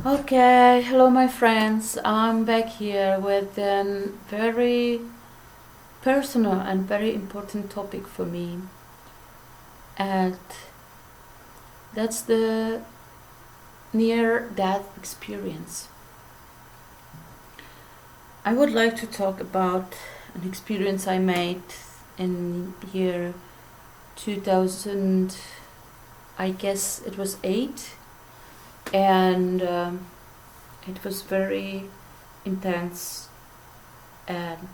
Okay, hello my friends. I'm back here with a very personal and very important topic for me, and that's the near death experience. I would like to talk about an experience I made in year 2000, I guess it was 8, and it was very intense and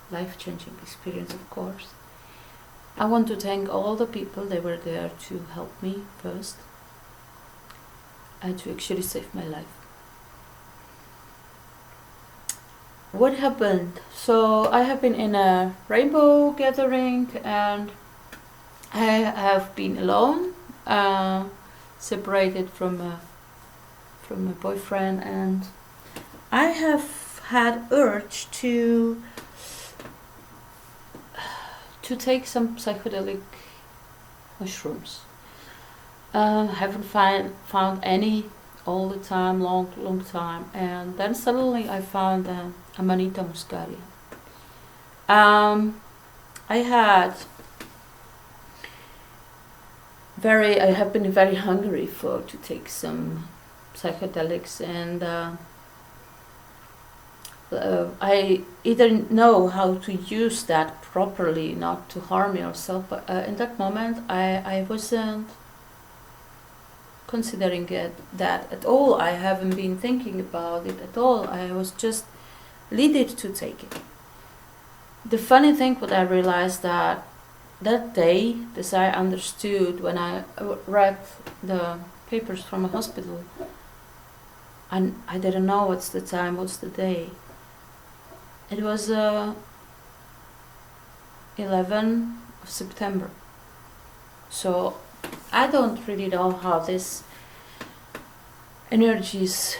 life-changing experience, of course. I want to thank all the people that were there to help me first and to actually save my life. What happened? So I have been in a rainbow gathering and I have been alone, separated from my boyfriend, and I have had urge to take some psychedelic mushrooms. Haven't found any all the time, long time, and then suddenly I found Amanita muscaria. I had I have been very hungry to take some psychedelics, and I either know how to use that properly, not to harm yourself, but in that moment I wasn't considering that at all. I haven't been thinking about it at all. I was just leaded to take it. The funny thing, what I realized that day, as I understood when I read the papers from a hospital, and I didn't know what's the time, what's the day. It was 11 of September. So I don't really know how these energies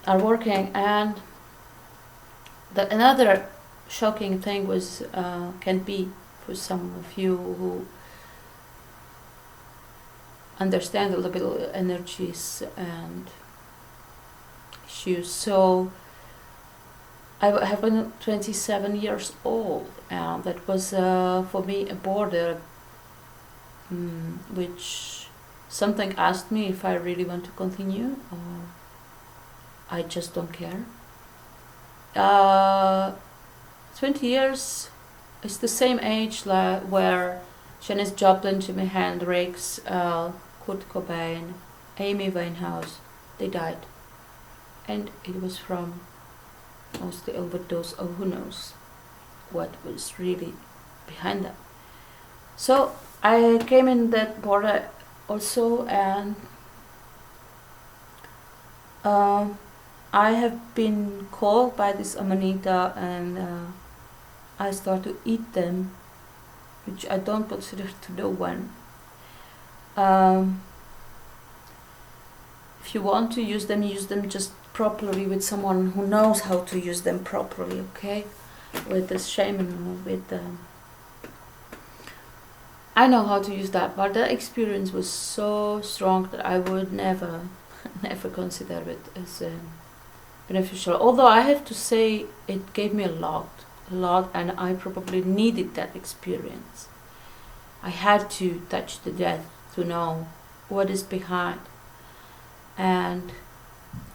are working, and another shocking thing was can be for some of you who understand a little bit of energies and issues. So I have been 27 years old, and that was for me a border which something asked me if I really want to continue or I just don't care. 20 years is the same age where Janis Joplin, Jimi Hendrix, Kurt Cobain, Amy Winehouse, they died. And it was from mostly overdose, or who knows what was really behind that. So I came in that border also, and I have been called by this Amanita, and I start to eat them, which I don't consider to know when. If you want to use them just properly with someone who knows how to use them properly, okay? With the shaman, with I know how to use that, but that experience was so strong that I would never consider it as beneficial. Although I have to say it gave me a lot, and I probably needed that experience. I had to touch the death to know what is behind, and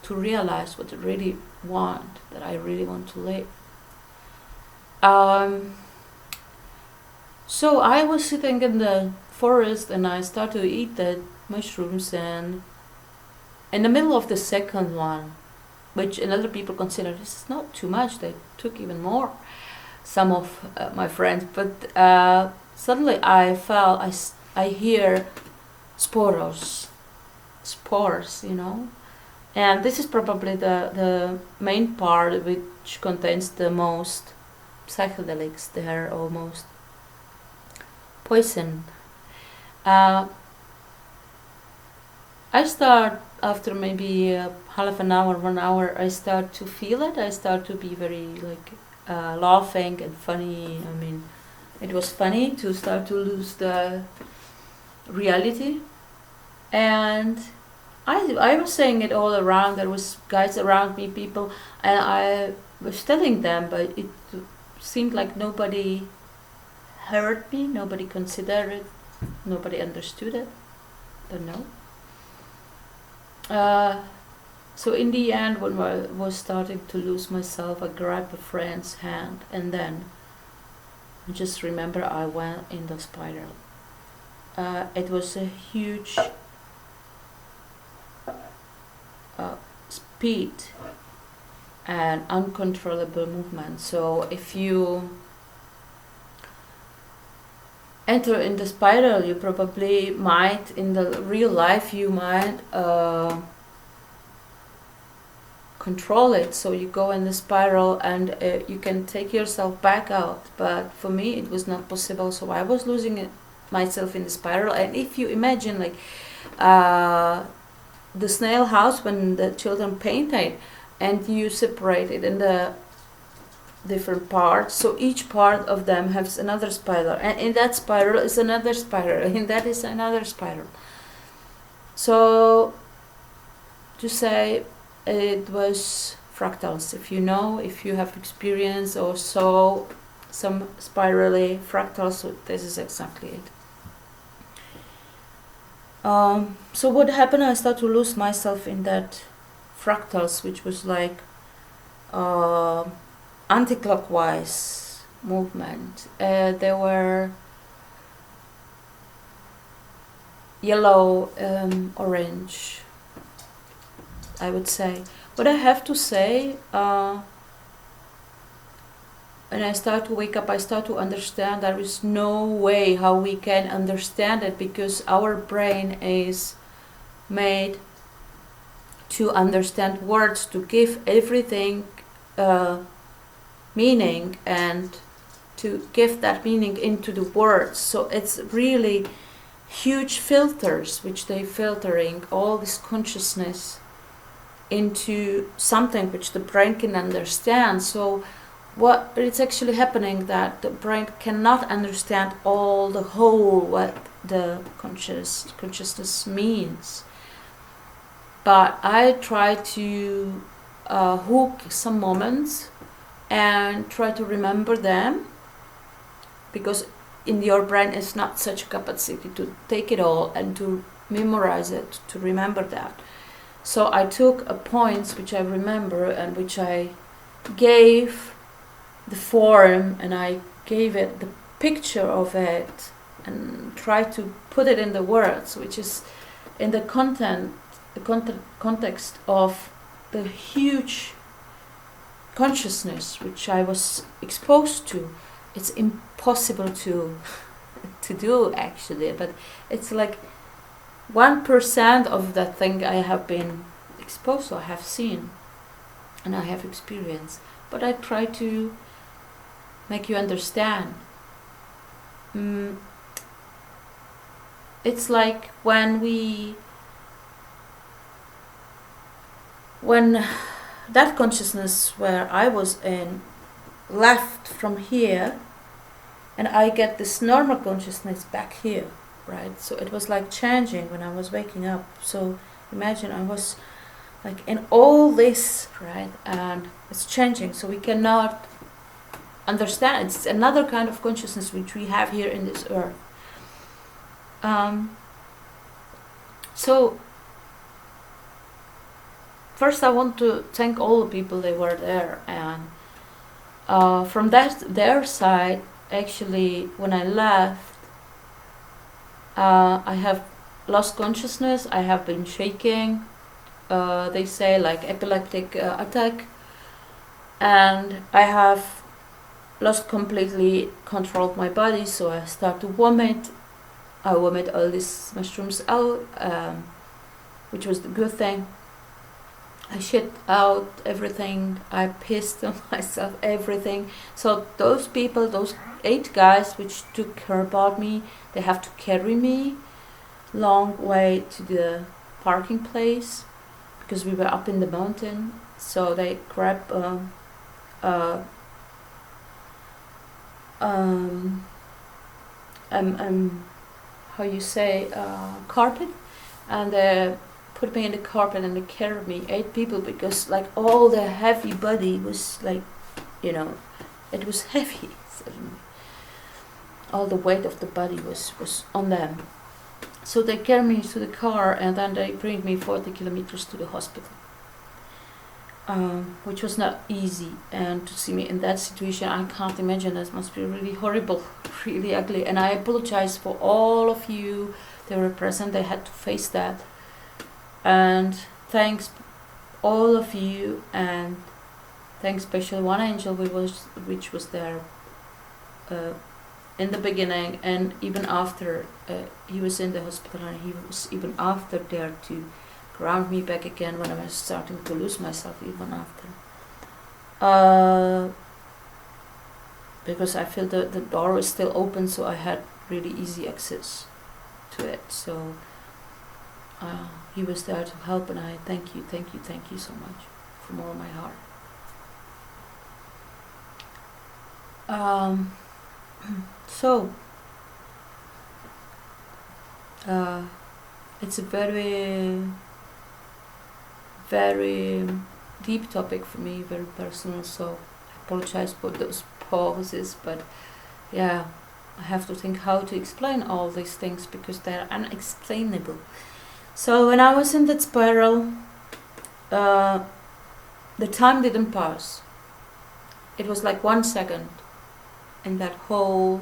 to realize what I really want, that I really want to live. So I was sitting in the forest and I started to eat the mushrooms, and in the middle of the second one, which other people consider this is not too much, they took even more, some of my friends, but suddenly I hear spores, and this is probably the main part which contains the most psychedelics. They're almost poison. I start after maybe half an hour, 1 hour. I start to feel it. I start to be very laughing and funny. I mean, it was funny to start to lose the reality, and I was saying it all around. There was guys around me, people, and I was telling them, but it seemed like nobody heard me, nobody considered it, nobody understood it. Don't know. So in the end, when I was starting to lose myself, I grabbed a friend's hand, and then I just remember I went in the spiral. It was a huge speed and uncontrollable movement. So if you enter in the spiral, you probably might, in the real life, you might control it. So you go in the spiral and you can take yourself back out. But for me, it was not possible. So I was losing myself in the spiral. And if you imagine, like, the snail house when the children painted, and you separate it in the different parts, so each part of them has another spiral, and in that spiral is another spiral, and that is another spiral. So to say, it was fractals. If you know, if you have experience or saw some spirally fractals, so this is exactly it. So what happened, I started to lose myself in that fractals, which was like anti-clockwise movement. There were yellow, orange, I would say. But I have to say, when I start to wake up, I start to understand there is no way how we can understand it, because our brain is made to understand words, to give everything meaning, and to give that meaning into the words. So it's really huge filters which they filtering all this consciousness into something which the brain can understand. So what it's actually happening, that the brain cannot understand all the whole what the consciousness means. But I try to hook some moments and try to remember them, because in your brain is not such a capacity to take it all and to memorize it, to remember that. So I took a points which I remember and which I gave the form, and I gave it the picture of it, and tried to put it in the words, which is in the context of the huge consciousness which I was exposed to. It's impossible to do actually, but it's like 1% of that thing I have been exposed to, I have seen, and I have experienced. But I try to make you understand. It's like when that consciousness where I was in left from here, and I get this normal consciousness back here, right? So it was like changing when I was waking up. So imagine I was like in all this, right? And it's changing, so we cannot understand. It's another kind of consciousness which we have here in this earth. So first I want to thank all the people that were there, and from their side, actually, when I left, I have lost consciousness. I have been shaking. They say like epileptic attack, and I have lost completely control of my body. So I start to vomit. I vomit all these mushrooms out, which was the good thing. I shit out everything. I pissed on myself, everything. So those people, those 8 guys which took care about me, they have to carry me long way to the parking place, because we were up in the mountain. So they grab how you say, carpet, and put me in the carpet and they carried me, 8 people, because like all the heavy body was like, it was heavy suddenly. All the weight of the body was on them. So they carry me to the car and then they bring me 40 kilometers to the hospital. Which was not easy, and to see me in that situation, I can't imagine. That must be really horrible, really ugly. And I apologize for all of you that were present. They had to face that, and thanks all of you, and thanks especially one angel which was there in the beginning and even after. He was in the hospital, and he was even after there to ground me back again when I was starting to lose myself, even after. Because I feel the door was still open, so I had really easy access to it. So he was there to help, and I thank you so much from all my heart. So it's a very, very deep topic for me, very personal, so I apologize for those pauses, but yeah, I have to think how to explain all these things because they're unexplainable. So when I was in that spiral, the time didn't pass. It was like 1 second in that whole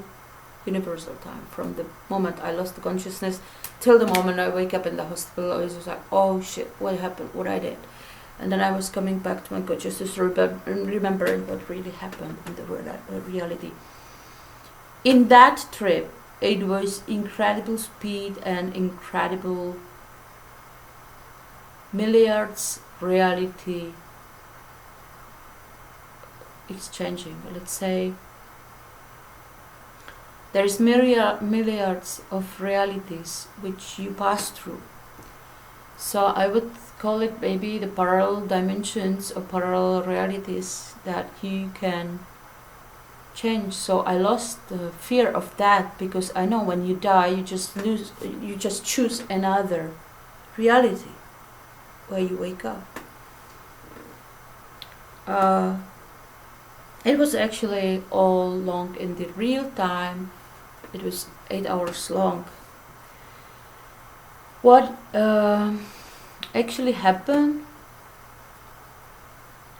universal time, from the moment I lost the consciousness till the moment I wake up in the hospital. I was just like, oh shit, what happened, what I did. And then I was coming back to my consciousness, remembering what really happened in the reality. In that trip, it was incredible speed and incredible milliards reality exchanging. Let's say there's milliards of realities which you pass through. So I would call it maybe the parallel dimensions or parallel realities that you can change. So I lost the fear of that, because I know when you die you just choose another reality where you wake up. It was actually all long in the real time. It was 8 hours long. What actually happened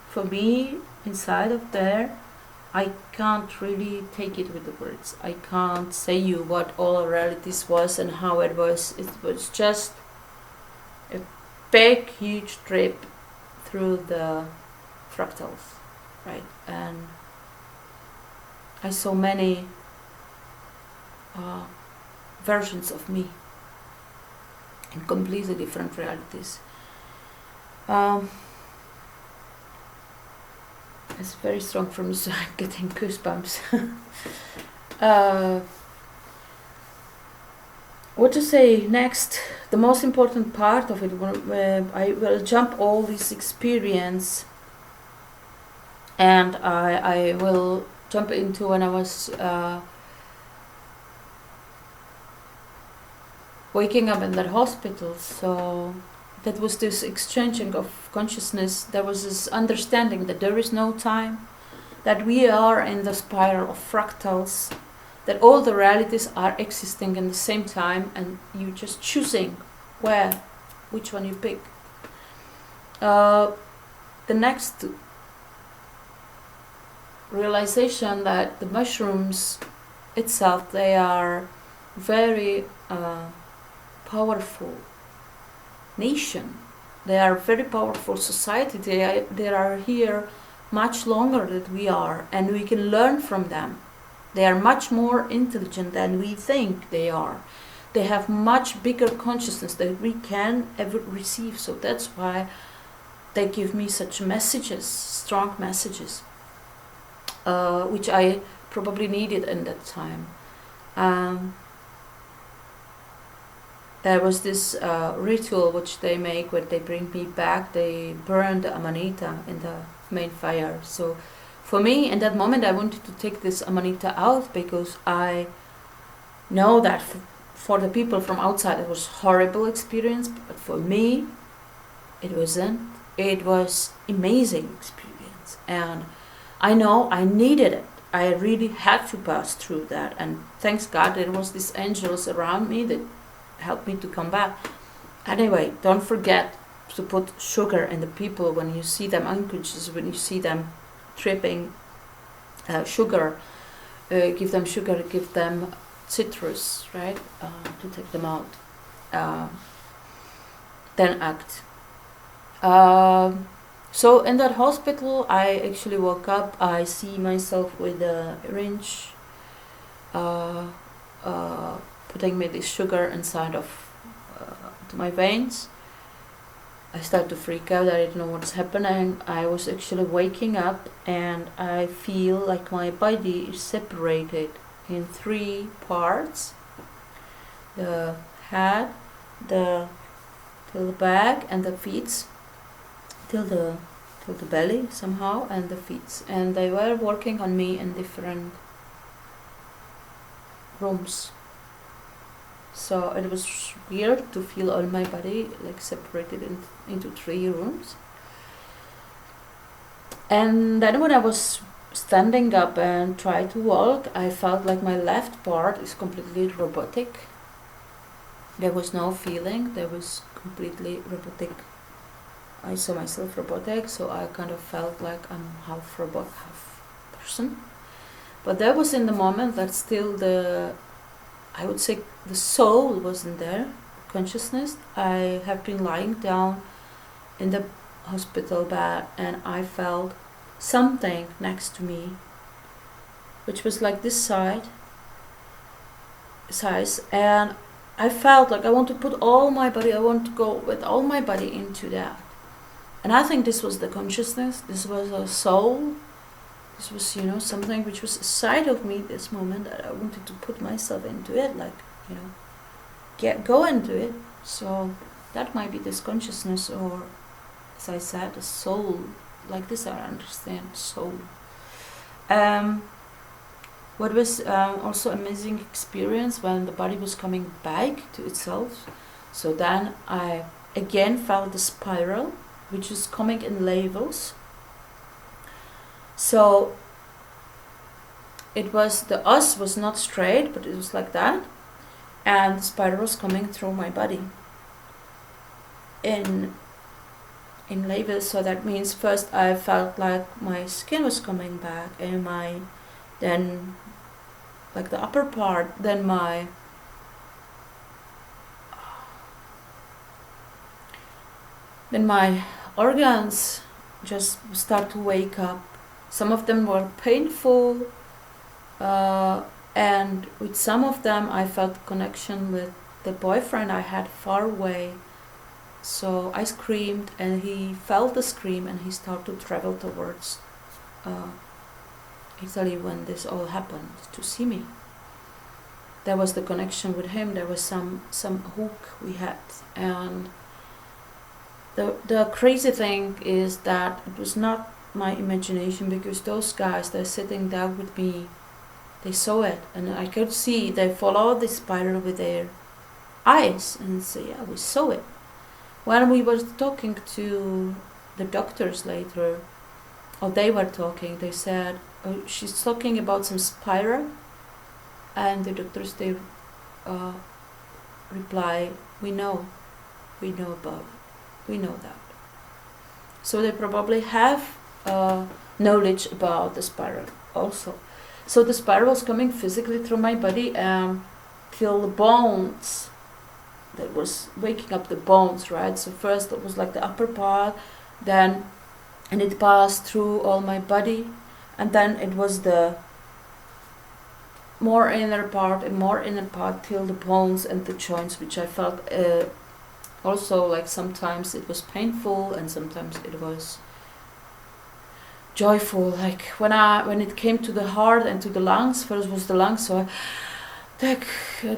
for me inside of there, I can't really take it with the words. I can't say you what all realities was and how it was. It was just a big, huge trip through the fractals, right? And I saw many versions of me in completely different realities. It's very strong for me, so I'm getting goosebumps. What to say next? The most important part of it, I will jump all this experience, and I will jump into when I was waking up in that hospital. So that was this exchanging of consciousness. There was this understanding that there is no time, that we are in the spiral of fractals, that all the realities are existing in the same time, and you just choosing which one you pick. The next realization that the mushrooms itself, they are very powerful nation. They are very powerful society. They are here much longer than we are, and we can learn from them. They are much more intelligent than we think they are. They have much bigger consciousness that we can ever receive. So that's why they give me such messages, strong messages, which I probably needed in that time. There was this ritual which they make when they bring me back. They burn the Amanita in the main fire. So for me, in that moment, I wanted to take this Amanita out, because I know that for the people from outside it was horrible experience, but for me It wasn't. It was amazing experience, and I know I needed it. I really had to pass through that, and thanks God there was these angels around me that helped me to come back. Anyway, don't forget to put sugar in the people when you see them unconscious, when you see them tripping. Sugar, give them sugar, give them citrus, right, to take them out. Then act. So in that hospital, I actually woke up. I see myself with a syringe, putting me this sugar inside of to my veins. I started to freak out. I didn't know what's happening. I was actually waking up, and I feel like my body is separated in 3 parts: the head, the till the back, and the feet, till the belly somehow, and the feet. And they were working on me in different rooms. So it was weird to feel all my body like separated into 3 rooms. And then when I was standing up and tried to walk, I felt like my left part is completely robotic. There was no feeling, there was completely robotic. I saw myself robotic, so I kind of felt like I'm half robot, half person. But that was in the moment that still I would say the soul wasn't there, consciousness. I have been lying down in the hospital bed, and I felt something next to me, which was like this size, and I felt like I want to put all my body, I want to go with all my body into that. And I think this was the consciousness, this was a soul, this was, something which was a side of me this moment that I wanted to put myself into it, like, go into it. So that might be this consciousness, or as I said, a soul. Like this I understand soul. What was also amazing experience when the body was coming back to itself. So then I again felt the spiral, which is coming in levels. So it was, the us was not straight, but it was like that, and the spiral was coming through my body in levels. So that means first I felt like my skin was coming back, and then like the upper part, then my organs just start to wake up. Some of them were painful, and with some of them I felt connection with the boyfriend I had far away. So I screamed, and he felt the scream, and he started to travel towards Italy when this all happened, to see me. There was the connection with him, there was some hook we had. And the crazy thing is that it was not my imagination, because those guys, they're sitting there with me, they saw it, and I could see they followed the spiral with their eyes, and say, yeah, we saw it. When we were talking to the doctors later, or they were talking, they said, oh, she's talking about some spiral, and the doctors, they reply, we know about it, we know that. So they probably have knowledge about the spiral also. So the spiral was coming physically through my body till the bones, that was waking up the bones, right? So first it was like the upper part, and it passed through all my body, and then it was the more inner part till the bones and the joints, which I felt also, like sometimes it was painful and sometimes it was joyful. Like when it came to the heart and to the lungs, first was the lungs, so I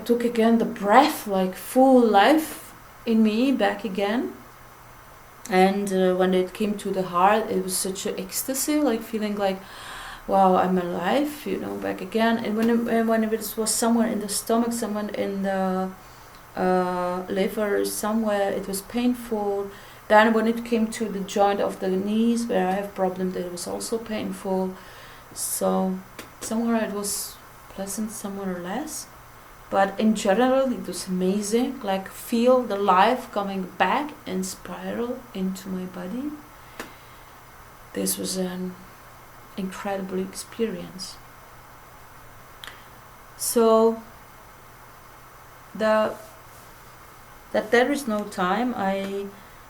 took again the breath, like full life in me back again. And when it came to the heart, it was such an ecstasy, like feeling like, wow, I'm alive, back again. And when it was somewhere in the stomach, somewhere in the liver, somewhere, it was painful. Then when it came to the joint of the knees, where I have problem, that was also painful. So somewhere it was pleasant, somewhere less. But in general, it was amazing. Like, feel the life coming back and spiral into my body. This was an incredible experience. So that there is no time, I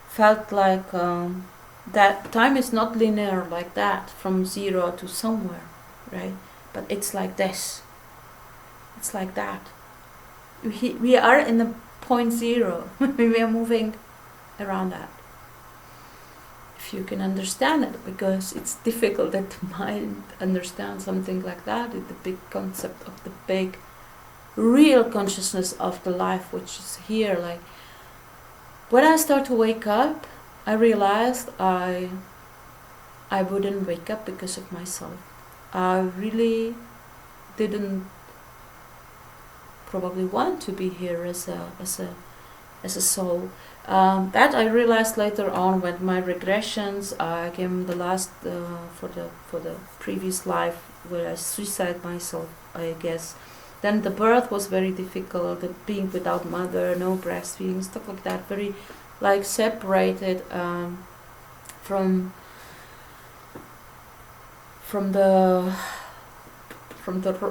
felt like that time is not linear like that, from 0 to somewhere, right? But it's like this. It's like that. We are in the point 0. We are moving around that. If you can understand it, because it's difficult that the mind understands something like that, the big concept of the big real consciousness of the life which is here. Like, when I start to wake up, I realized I wouldn't wake up because of myself. I really didn't probably want to be here as a soul. That I realized later on when my regressions came, the last for the previous life where I suicide myself, I guess. Then the birth was very difficult, the being without mother, no breastfeeding, stuff like that, very like separated from the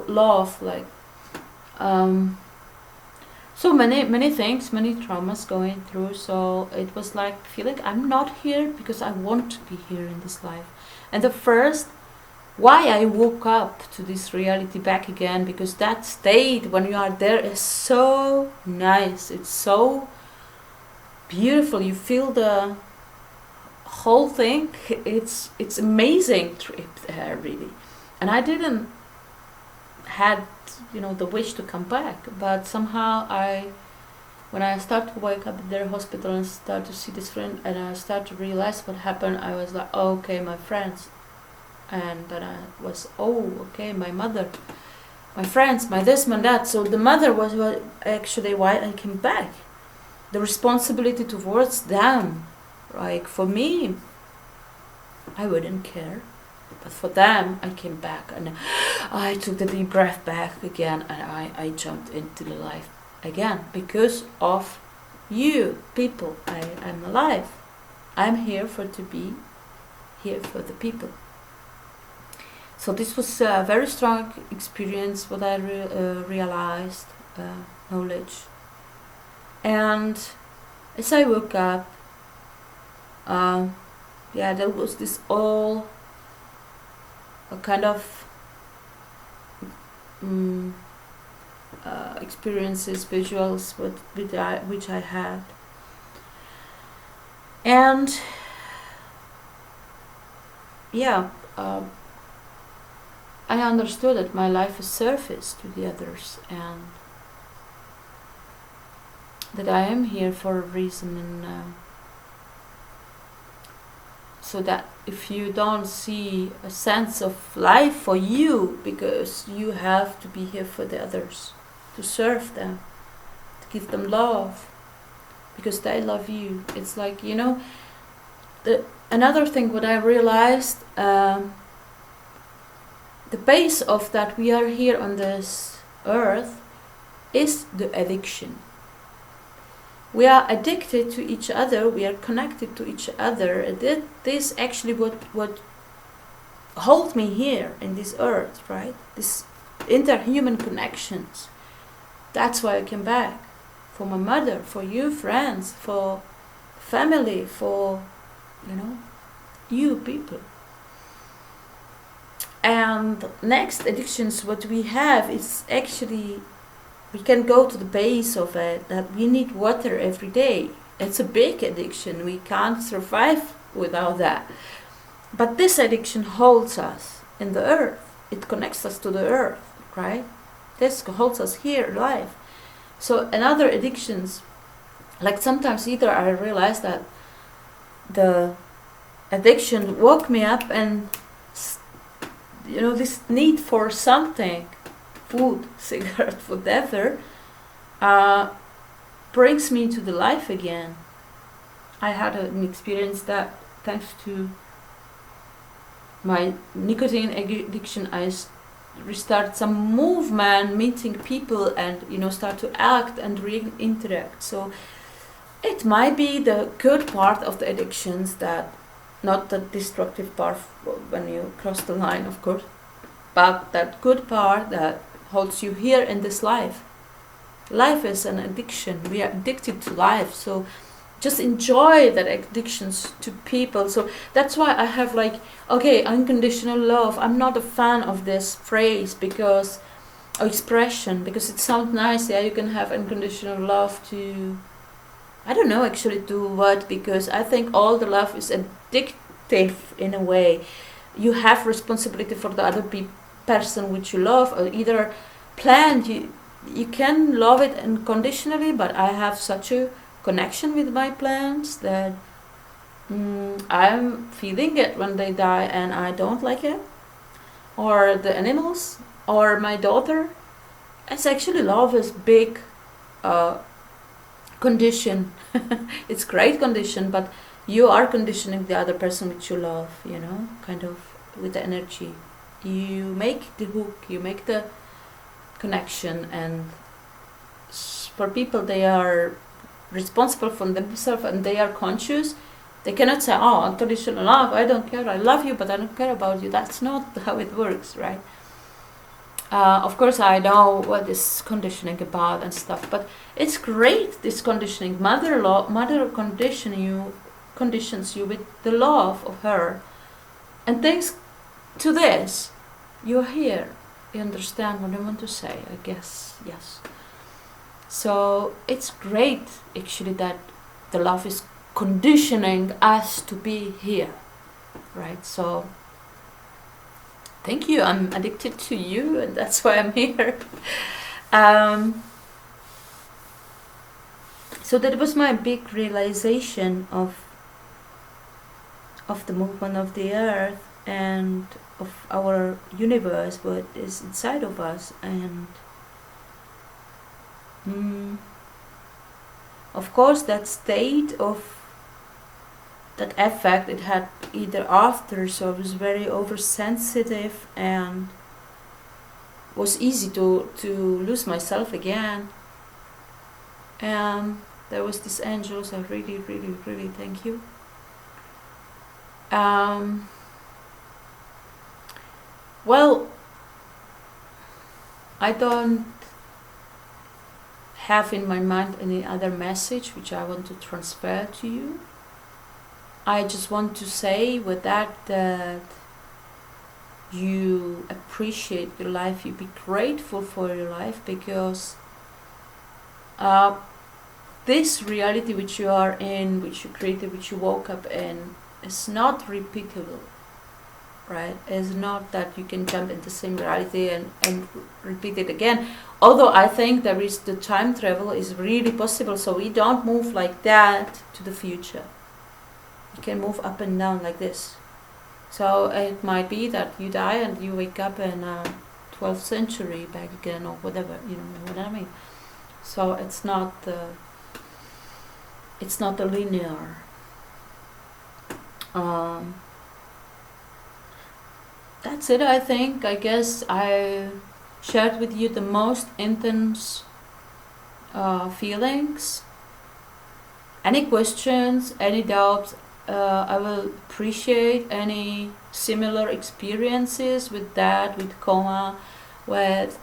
love, like so many things, many traumas going through. So it was like feeling I'm not here because I want to be here in this life. And the first why I woke up to this reality back again, because that state when you are there is so nice, it's so beautiful, you feel the whole thing, it's amazing trip there, really. And I didn't had the wish to come back, but somehow when I start to wake up at their hospital and start to see this friend and I start to realize what happened, I was like, oh, okay, my friends. And then I was, oh, okay, my mother, my friends, my this, my that. So the mother was actually why I came back. The responsibility towards them. Like, for me, I wouldn't care. But for them, I came back and I took the deep breath back again and I jumped into the life again. Because of you, people, I'm alive. I'm here to be here for the people. So this was a very strong experience, what I realized, knowledge. And as I woke up, there was this all a kind of experiences, visuals, which I had. And I understood that my life is service to the others, and that I am here for a reason, and so that if you don't see a sense of life for you, because you have to be here for the others, to serve them, to give them love, because they love you. It's like, another thing what I realized, the base of that we are here on this earth is the addiction. We are addicted to each other, we are connected to each other. This actually what holds me here in this earth, right? This interhuman connections. That's why I came back. For my mother, for you friends, for family, for you people. And next addictions what we have is actually, we can go to the base of it, that we need water every day. It's a big addiction, we can't survive without that. But this addiction holds us in the earth, it connects us to the earth, right? This holds us here alive. So another addictions, like sometimes either I realize that the addiction woke me up and this need for something, food, cigarette, whatever, brings me to the life again. I had an experience that thanks to my nicotine addiction, I restart some movement, meeting people, and start to act and interact. So it might be the good part of the addictions, that not the destructive part when you cross the line, of course, but that good part that holds you here in this life. Life is an addiction. We are addicted to life, so just enjoy that addictions to people. So that's why I have unconditional love. I'm not a fan of this phrase because expression, because it sounds nice. Yeah, you can have unconditional love to, I don't know actually to what, because I think all the love is addictive in a way. You have responsibility for the other person which you love, or either plant. You can love it unconditionally, but I have such a connection with my plants that I'm feeling it when they die and I don't like it. Or the animals, or my daughter. It's actually love is big condition. It's great condition, but you are conditioning the other person which you love, kind of with the energy. You make the hook, you make the connection, and for people, they are responsible for themselves and they are conscious. They cannot say, oh, unconditional love, I don't care, I love you, but I don't care about you. That's not how it works, right? Of course, I know what is conditioning about and stuff, but it's great, this conditioning. Mother conditions you with the love of her, and thanks to this, you're here. You understand what I want to say, I guess, yes. So it's great, actually, that the love is conditioning us to be here, right? So thank you. I'm addicted to you, and that's why I'm here. So that was my big realization of the movement of the earth and of our universe, what is inside of us. And of course, that state of that effect it had either after, so I was very oversensitive and was easy to lose myself again. And there was this angels, I really, really, really thank you. Well, I don't have in my mind any other message which I want to transfer to you. I just want to say with that you appreciate your life, you be grateful for your life, because this reality which you are in, which you created, which you woke up in, is not repeatable, right? It's not that you can jump into the same reality and repeat it again. Although I think there is the time travel is really possible, so we don't move like that to the future. You can move up and down like this. So it might be that you die and you wake up in 12th century back again, or whatever, you know what I mean. So it's not a linear. That's it, I think. I guess I shared with you the most intense feelings. Any questions, any doubts, I will appreciate any similar experiences with that, with coma, with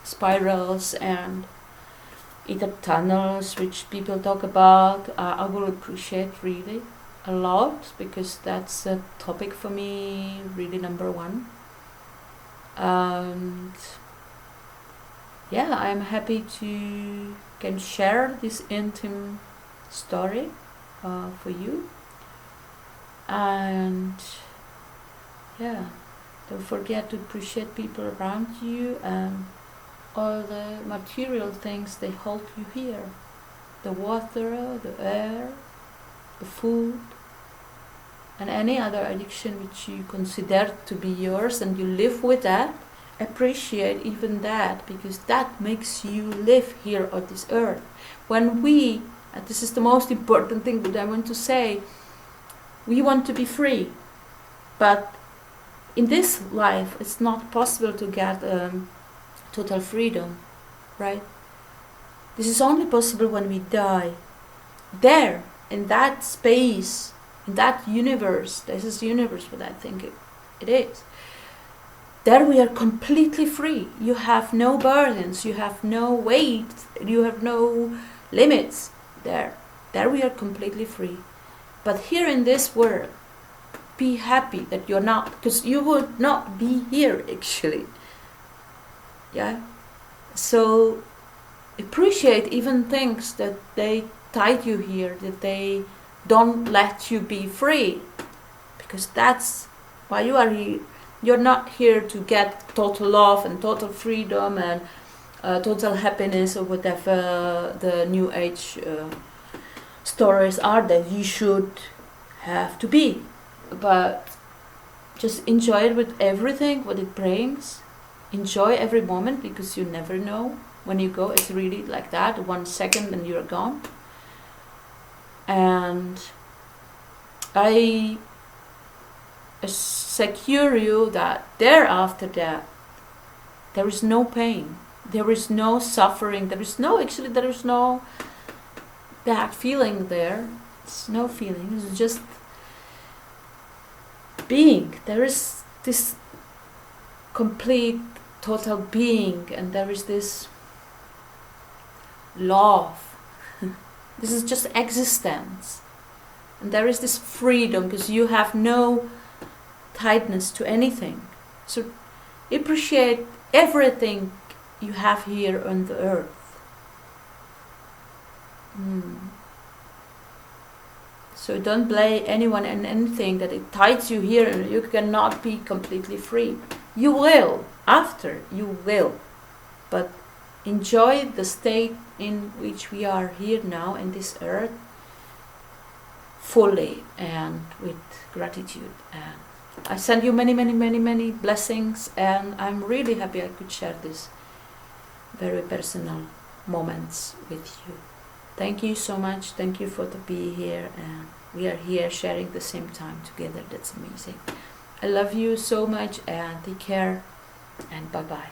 spirals and ether tunnels, which people talk about. I will appreciate really a lot, because that's a topic for me, really number one. And yeah, I'm happy to can share this intimate story for you. And yeah, don't forget to appreciate people around you and all the material things they hold you here. The water, the air, the food, and any other addiction which you consider to be yours and you live with that. Appreciate even that, because that makes you live here on this earth. When we And this is the most important thing that I want to say. We want to be free, but in this life it's not possible to get total freedom, right? This is only possible when we die. There, in that space, in that universe, this is the universe what I think it is. There we are completely free. You have no burdens, you have no weight, you have no limits. There we are completely free. But here in this world, be happy that you're not, because you would not be here actually. Yeah? So appreciate even things that they tied you here, that they don't let you be free, because that's why you are here. You're not here to get total love and total freedom and total happiness, or whatever the new age stories are that you should have to be. But just enjoy it with everything what it brings. Enjoy every moment, because you never know when you go. It's really like that, 1 second and you're gone. And I secure you that thereafter that there is no pain, there is no suffering, there is no bad feeling there. It's no feeling, it's just being. There is this complete total being, and there is this love. This is just existence, and there is this freedom, because you have no tightness to anything. So appreciate everything you have here on the earth. So don't blame anyone and anything that it ties you here and you cannot be completely free. You will, after you will, but enjoy the state in which we are here now in this earth fully and with gratitude. And I send you many, many, many, many blessings, and I'm really happy I could share this very personal moments with you. Thank you so much. Thank you for to be here, and we are here sharing the same time together. That's amazing. I love you so much, and take care, and bye-bye.